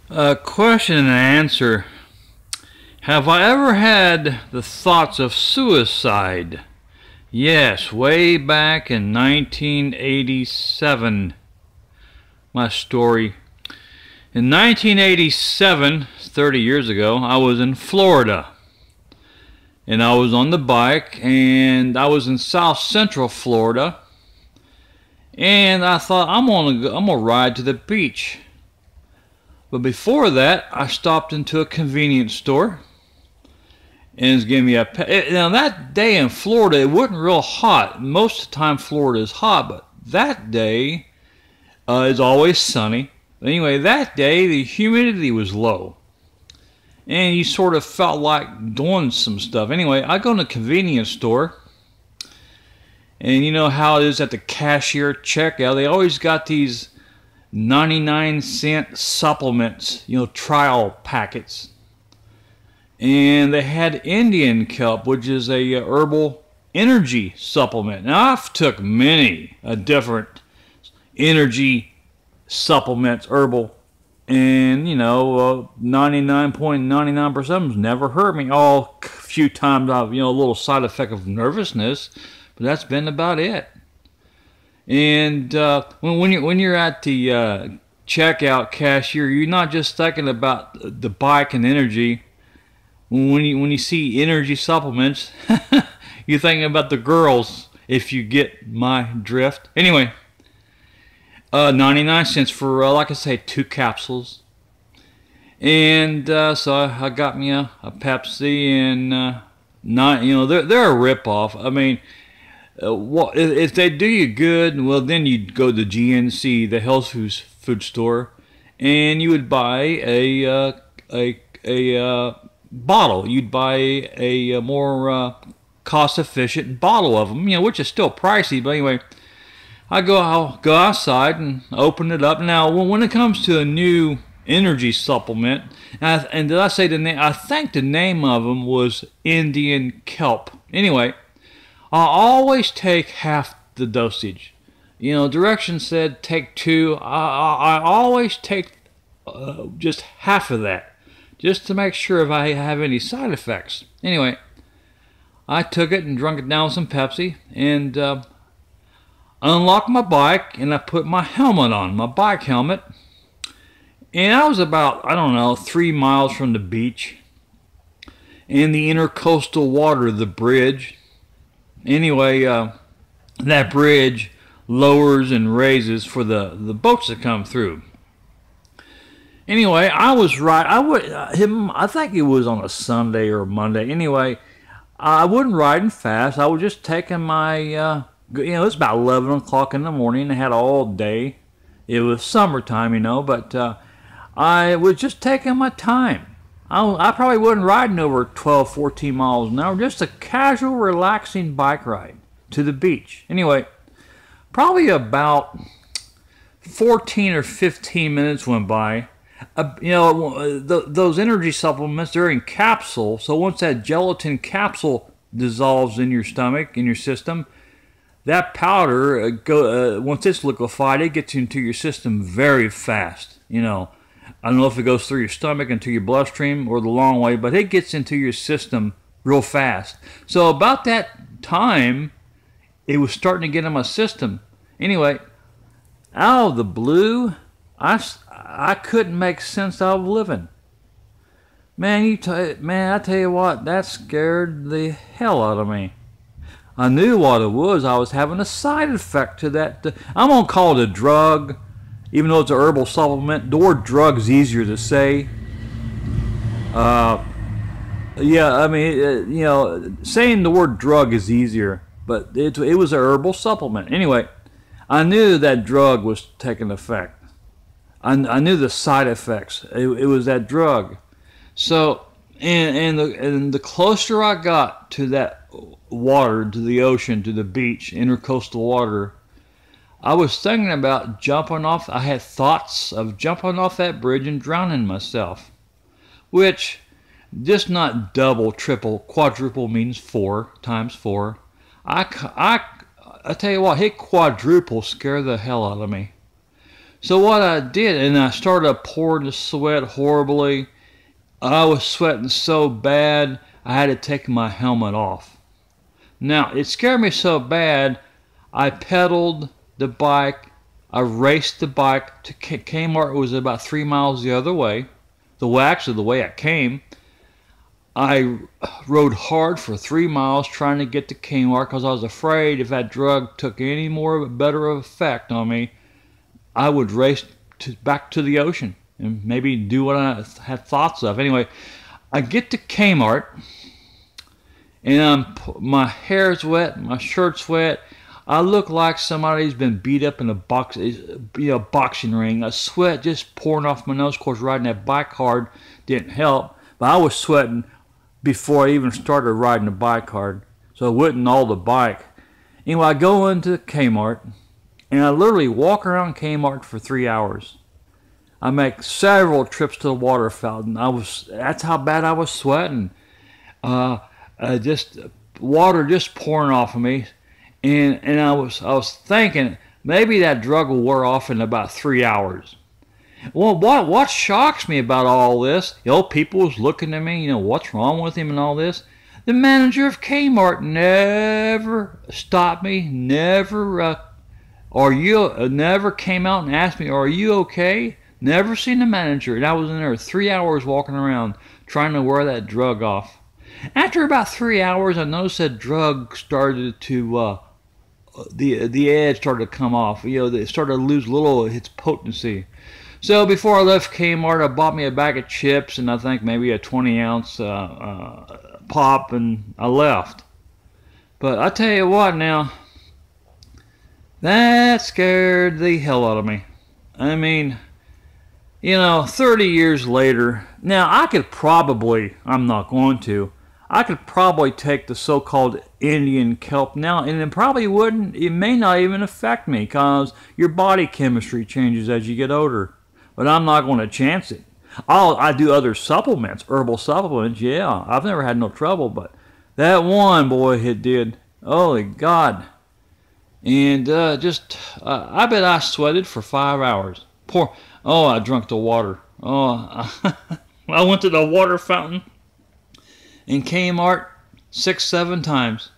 Question and answer. Have I ever had the thoughts of suicide? Yes, way back in 1987. My story. In 1987, 30 years ago, I was in Florida. And I was on the bike, and I was in South Central Florida. And I thought, I'm gonna ride to the beach. But before that, I stopped into a convenience store and it's giving me a now that day in Florida, it wasn't real hot. Most of the time Florida is hot, but that day is always sunny. Anyway, that day the humidity was low and you sort of felt like doing some stuff. Anyway, I go in a convenience store, and you know how it is at the cashier checkout, they always got these 99-cent supplements, you know, trial packets. And they had Indian kelp, which is a herbal energy supplement. Now, I've took many different energy supplements, herbal, and, you know, 99.99% of them never hurt me. A few times I've, you know, a little side effect of nervousness, but that's been about it. And when you're at the checkout cashier, you're not just thinking about the bike and energy. When you see energy supplements, you're thinking about the girls, if you get my drift. Anyway, 99 cents for, like I say, 2 capsules. And so I got me a Pepsi, and not, you know, they're a rip-off. I mean, if they do you good, well, then you'd go to GNC, the health food store, and you would buy a bottle. You'd buy a more cost-efficient bottle of them, you know, which is still pricey. But anyway, I'll go outside and open it up. Now, when it comes to a new energy supplement, and did I say the name? I think the name of them was Indian kelp. Anyway, I always take half the dosage. You know, directions said take 2. I always take just half of that, just to make sure if I have any side effects. Anyway, I took it and drunk it down with some Pepsi, and unlocked my bike, and I put my helmet on, my bike helmet. And I was about, I don't know, 3 miles from the beach and the intercoastal water, the bridge. Anyway, that bridge lowers and raises for the boats that come through. Anyway, I was right. I think it was on a Sunday or a Monday. Anyway, I wasn't riding fast. I was just taking my, you know, it's about 11 o'clock in the morning. I had all day. It was summertime, you know, but I was just taking my time. I probably wasn't riding over 12, 14 miles an hour. Just a casual, relaxing bike ride to the beach. Anyway, probably about 14 or 15 minutes went by. You know, those energy supplements, they're in capsule. So once that gelatin capsule dissolves in your stomach, in your system, that powder, once it's liquefied, it gets into your system very fast. You know, I don't know if it goes through your stomach into your bloodstream or the long way, but it gets into your system real fast. So about that time, it was starting to get in my system. Anyway, out of the blue, I couldn't make sense of living. Man, I tell you what, that scared the hell out of me. I knew what it was. I was having a side effect to that. I'm going to call it a drug, even though it's an herbal supplement. The word drug is easier to say. Yeah, I mean, you know, saying the word drug is easier, but it was a herbal supplement. Anyway, I knew that drug was taking effect. I knew the side effects. It was that drug. So, and the closer I got to that water, to the ocean, to the beach, intercoastal water, I was thinking about jumping off. I had thoughts of jumping off that bridge and drowning myself, which just not double, triple, quadruple means 4 times 4. I tell you what, hit quadruple scare the hell out of me. So what I did, and I started pouring the sweat horribly. I was sweating so bad, I had to take my helmet off. Now, it scared me so bad, I pedaled the bike. I raced the bike to Kmart. It was about 3 miles the other way. Actually, the way I came. I rode hard for 3 miles trying to get to Kmart because I was afraid if that drug took any more better effect on me, I would race back to the ocean and maybe do what I had thoughts of. Anyway, I get to Kmart, and my hair's wet, my shirt's wet. I look like somebody's been beat up in a boxing ring. A sweat just pouring off my nose. Of course, riding that bike hard didn't help, but I was sweating before I even started riding the bike hard, so it wasn't all the bike. Anyway, I go into Kmart, and I literally walk around Kmart for 3 hours. I make several trips to the water fountain. That's how bad I was sweating. Just water just pouring off of me, and I was thinking maybe that drug will wear off in about 3 hours. Well, what shocks me about all this, people was looking at me, what's wrong with him and all this. The manager of Kmart never stopped me, never came out and asked me, are you okay? Never seen the manager, and I was in there 3 hours walking around trying to wear that drug off. After about 3 hours, I noticed that drug started to, the edge started to come off. It started to lose a little of its potency. So before I left Kmart, I bought me a bag of chips and I think maybe a 20-ounce pop, and I left. But I tell you what now, that scared the hell out of me. I mean, 30 years later, now I could probably, I'm not going to, I could probably take the so-called Indian kelp now, and it may not even affect me because your body chemistry changes as you get older. But I'm not going to chance it. I do other supplements, herbal supplements, yeah. I've never had no trouble, but that one, boy, it did. Holy God. And I bet I sweated for 5 hours. I drank the water. I went to the water fountain in Kmart 6, 7 times.